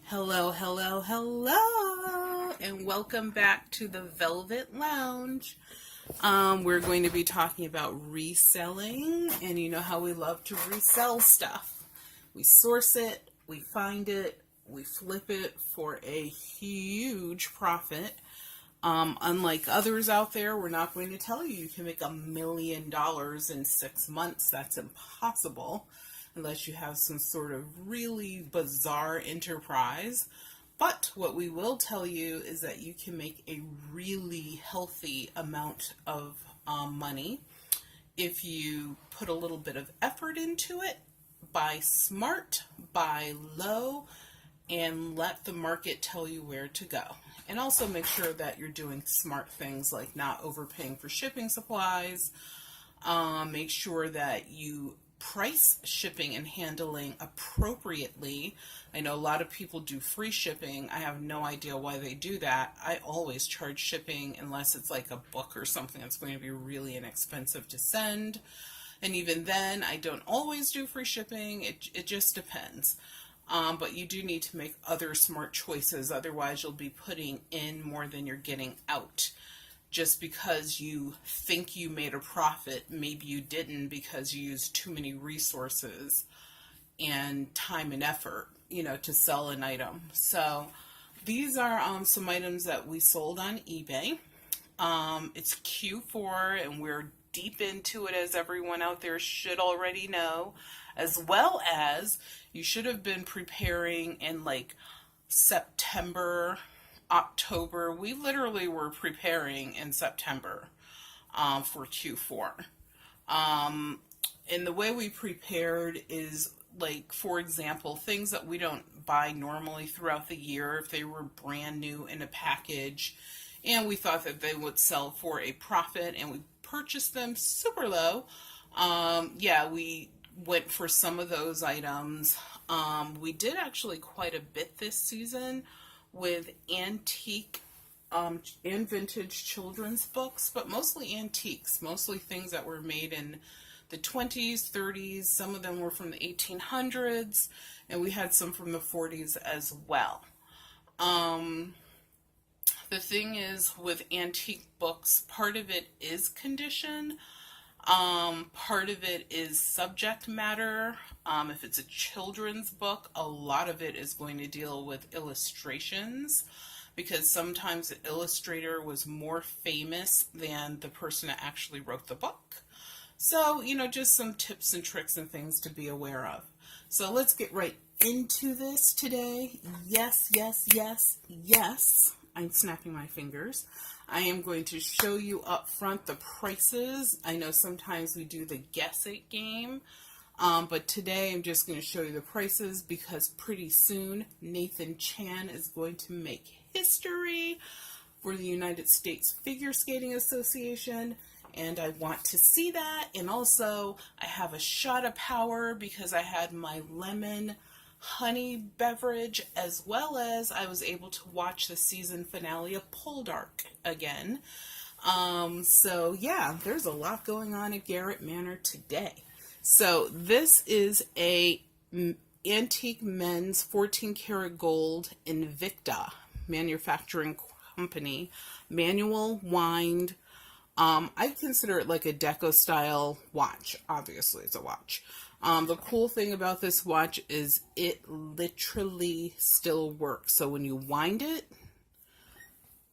Hello, hello, hello, and welcome back to the Velvet Lounge. We're going to be talking about reselling, and you know how we love to resell stuff. We source it, we find it, we flip it for a huge profit. Unlike others out there, we're not going to tell you can make $1 million in 6 months. That's impossible unless you have some sort of really bizarre enterprise. But what we will tell you is that you can make a really healthy amount of money if you put a little bit of effort into it, buy smart, buy low, and let the market tell you where to go. And also make sure that you're doing smart things like not overpaying for shipping supplies. Make sure that you price shipping and handling appropriately. I know a lot of people do free shipping. I have no idea why they do that. I always charge shipping unless it's like a book or something that's going to be really inexpensive to send. And even then, I don't always do free shipping. It just depends. But you do need to make other smart choices. Otherwise, you'll be putting in more than you're getting out. Just because you think you made a profit, maybe you didn't because you used too many resources and time and effort, to sell an item. So these are some items that we sold on eBay. It's Q4 and we're deep into it, as everyone out there should already know, as well as you should have been preparing in like September, October. We literally were preparing in September for Q4. And the way we prepared is, like, for example, things that we don't buy normally throughout the year, if they were brand new in a package and we thought that they would sell for a profit and we purchased them super low, we went for some of those items. We did actually quite a bit this season with antique and vintage children's books, but mostly antiques, mostly things that were made in the 20s, 30s. Some of them were from the 1800s, and we had some from the 40s as well. The thing is with antique books, part of it is condition. Part of it is subject matter. If it's a children's book, a lot of it is going to deal with illustrations because sometimes the illustrator was more famous than the person that actually wrote the book. So, just some tips and tricks and things to be aware of. So let's get right into this today. Yes, yes, yes, yes. I'm snapping my fingers. I am going to show you up front the prices. I know sometimes we do the guess it game, but today I'm just going to show you the prices because pretty soon Nathan Chan is going to make history for the United States Figure Skating Association, and I want to see that. And also I have a shot of power because I had my lemon honey beverage, as well as I was able to watch the season finale of Poldark again. So yeah, there's a lot going on at Garrett Manor today. So this is a antique men's 14 karat gold Invicta manufacturing company, manual wind. I consider it like a deco style watch. Obviously it's a watch. The cool thing about this watch is it literally still works. So when you wind it,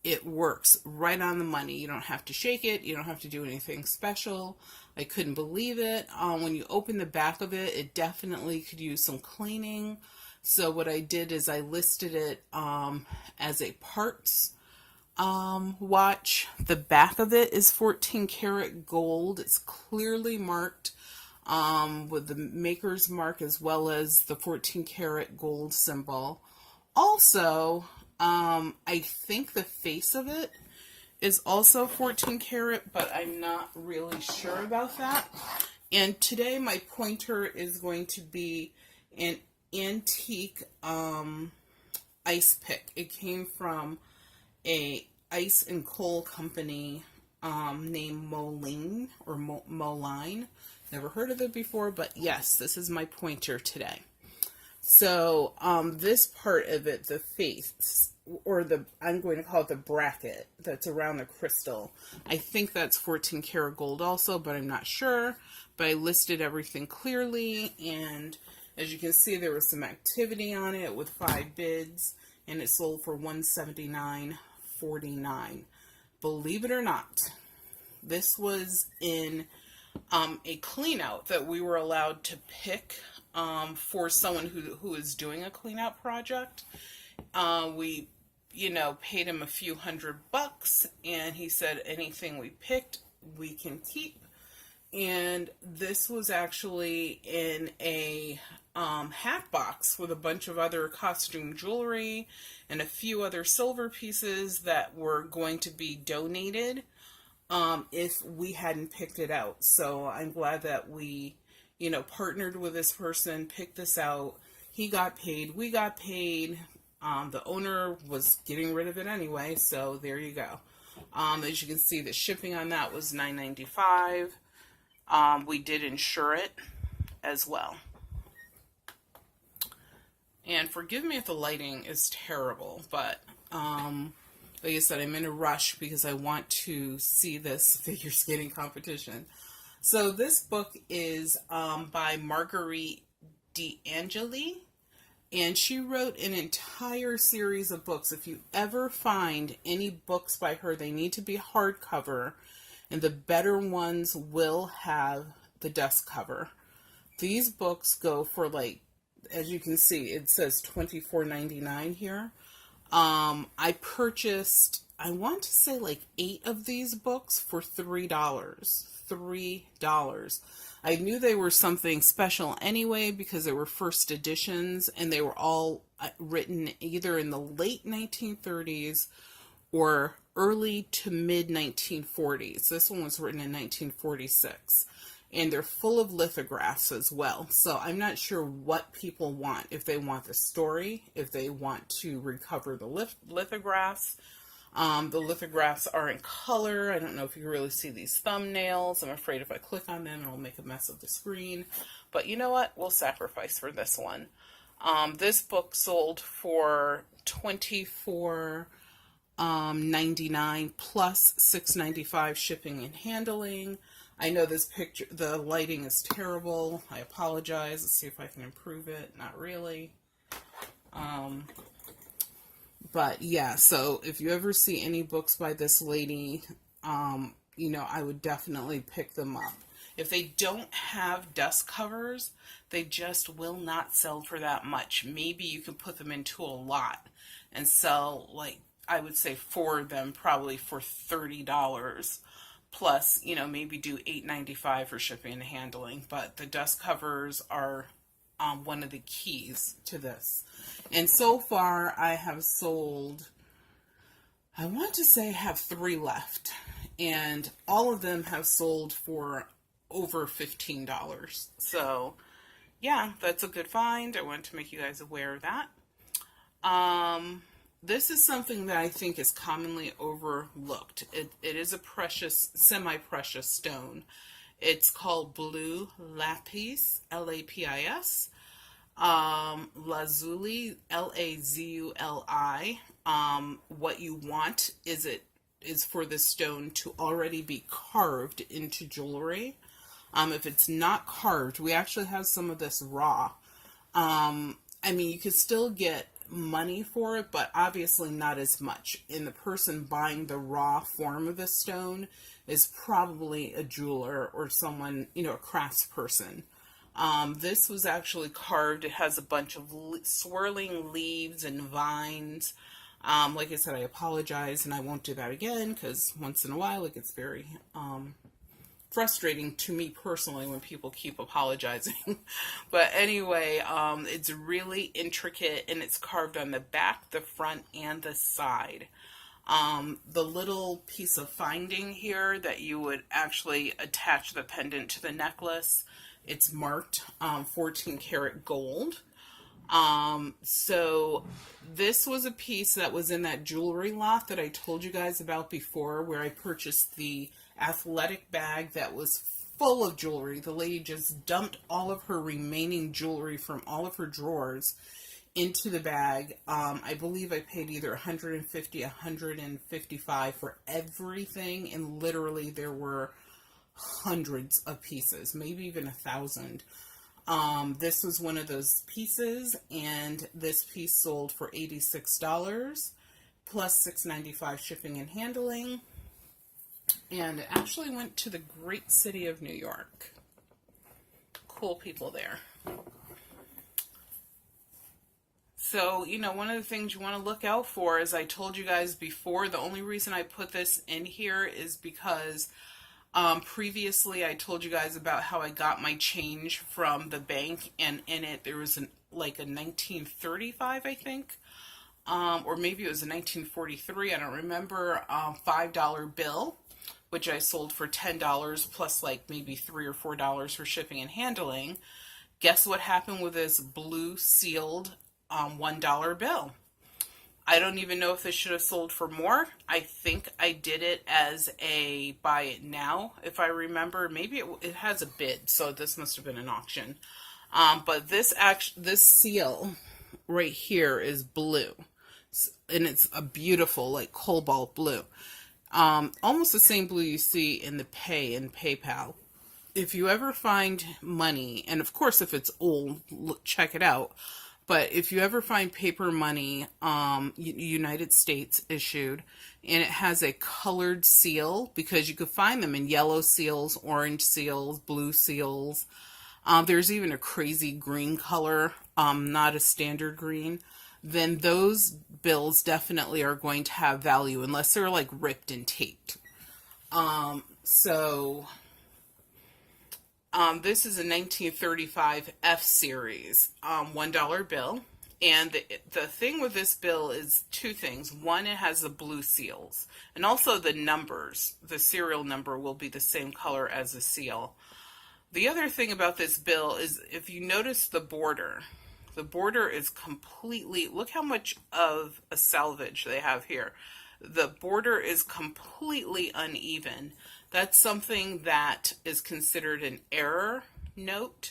it works right on the money. You don't have to shake it. You don't have to do anything special. I couldn't believe it. When you open the back of it, it definitely could use some cleaning. So what I did is I listed it as a parts watch. The back of it is 14 karat gold. It's clearly marked with the maker's mark as well as the 14 karat gold symbol. Also, I think the face of it is also 14 karat, but I'm not really sure about that. And today my pointer is going to be an antique ice pick. It came from a ice and coal company named Moline or Moline. Never heard of it before, but yes, this is my pointer today. So this part of it, the face, or I'm going to call it the bracket that's around the crystal. I think that's 14 karat gold also, but I'm not sure. But I listed everything clearly, and as you can see, there was some activity on it with 5 bids, and it sold for $179.49. Believe it or not, this was in a clean out that we were allowed to pick for someone who is doing a clean out project. We, paid him a few $100, and he said anything we picked, we can keep. And this was actually in a hat box with a bunch of other costume jewelry and a few other silver pieces that were going to be donated if we hadn't picked it out. So I'm glad that we, partnered with this person, picked this out. He got paid, we got paid. The owner was getting rid of it anyway, so there you go. As you can see, the shipping on that was $9.95. We did insure it as well. And forgive me if the lighting is terrible, but like I said, I'm in a rush because I want to see this figure skating competition. So this book is by Marguerite D'Angeli, and she wrote an entire series of books. If you ever find any books by her, they need to be hardcover, and the better ones will have the dust cover. These books go for, like, as you can see, it says $24.99 here. I purchased, I want to say, like 8 of these books for $3. $3. I knew they were something special anyway because they were first editions, and they were all written either in the late 1930s or early to mid 1940s. This one was written in 1946. And they're full of lithographs as well. So I'm not sure what people want. If they want the story, if they want to recover the lithographs. The lithographs are in color. I don't know if you can really see these thumbnails. I'm afraid if I click on them, it'll make a mess of the screen. But you know what? We'll sacrifice for this one. This book sold for $24.99 plus $6.95 shipping and handling. I know this picture, the lighting is terrible. I apologize. Let's see if I can improve it. Not really. But yeah, so if you ever see any books by this lady, I would definitely pick them up. If they don't have dust covers, they just will not sell for that much. Maybe you can put them into a lot and sell, like, I would say 4 of them probably for $30. Plus, maybe do $8.95 for shipping and handling. But the dust covers are one of the keys to this. And so far, I have sold, I want to say I have 3 left. And all of them have sold for over $15. So, yeah, that's a good find. I wanted to make you guys aware of that. This is something that I think is commonly overlooked. It is a precious, semi-precious stone. It's called blue lapis, L-A-P-I-S. Lazuli, L-A-Z-U-L-I. What you want is for the stone to already be carved into jewelry. If it's not carved, we actually have some of this raw. You could still get money for it, but obviously not as much. And the person buying the raw form of the stone is probably a jeweler or someone, a craftsperson. This was actually carved. It has a bunch of swirling leaves and vines. Like I said, I apologize, and I won't do that again, because once in a while it gets very frustrating to me personally when people keep apologizing. But anyway, it's really intricate, and it's carved on the back, the front, and the side. The little piece of finding here that you would actually attach the pendant to the necklace, it's marked 14 karat gold. So this was a piece that was in that jewelry lot that I told you guys about before, where I purchased the athletic bag that was full of jewelry. The lady just dumped all of her remaining jewelry from all of her drawers into the bag. I believe I paid either $150, $155 for everything, and literally there were hundreds of pieces, maybe even 1,000. This was one of those pieces, and this piece sold for $86 plus $6.95 shipping and handling, and it actually went to the great city of New York. Cool people there. So, you know, one of the things you want to look out for, as I told you guys before, the only reason I put this in here is because previously I told you guys about how I got my change from the bank, and in it there was like a 1935, I think, or maybe it was a 1943, I don't remember, $5 bill, which I sold for $10 plus like maybe $3 or $4 for shipping and handling. Guess what happened with this blue sealed $1 bill? I don't even know if this should have sold for more. I think I did it as a buy it now, if I remember. Maybe it has a bid, so this must have been an auction. But this seal right here is blue, and it's a beautiful like cobalt blue, almost the same blue you see in the Pay and PayPal. If you ever find money, and of course if it's old, check it out. But if you ever find paper money, United States issued, and it has a colored seal, because you could find them in yellow seals, orange seals, blue seals. There's even a crazy green color, not a standard green. Then those bills definitely are going to have value unless they're like ripped and taped. This is a 1935 F series $1 bill, and the thing with this bill is two things. One, it has the blue seals, and also the numbers. The serial number will be the same color as the seal. The other thing about this bill is, if you notice the border is completely, look how much of a salvage they have here. The border is completely uneven. That's something that is considered an error note,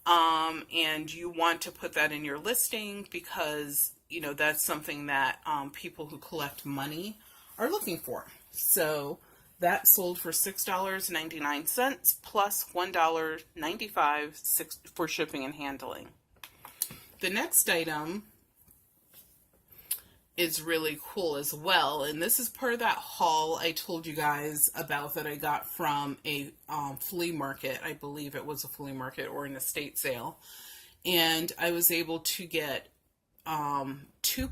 and you want to put that in your listing, because, you know, that's something that people who collect money are looking for. So that sold for $6.99 plus $1.95 for shipping and handling. The next item is really cool as well, and this is part of that haul I told you guys about that I got from a flea market. I believe it was a flea market or an estate sale, and I was able to get two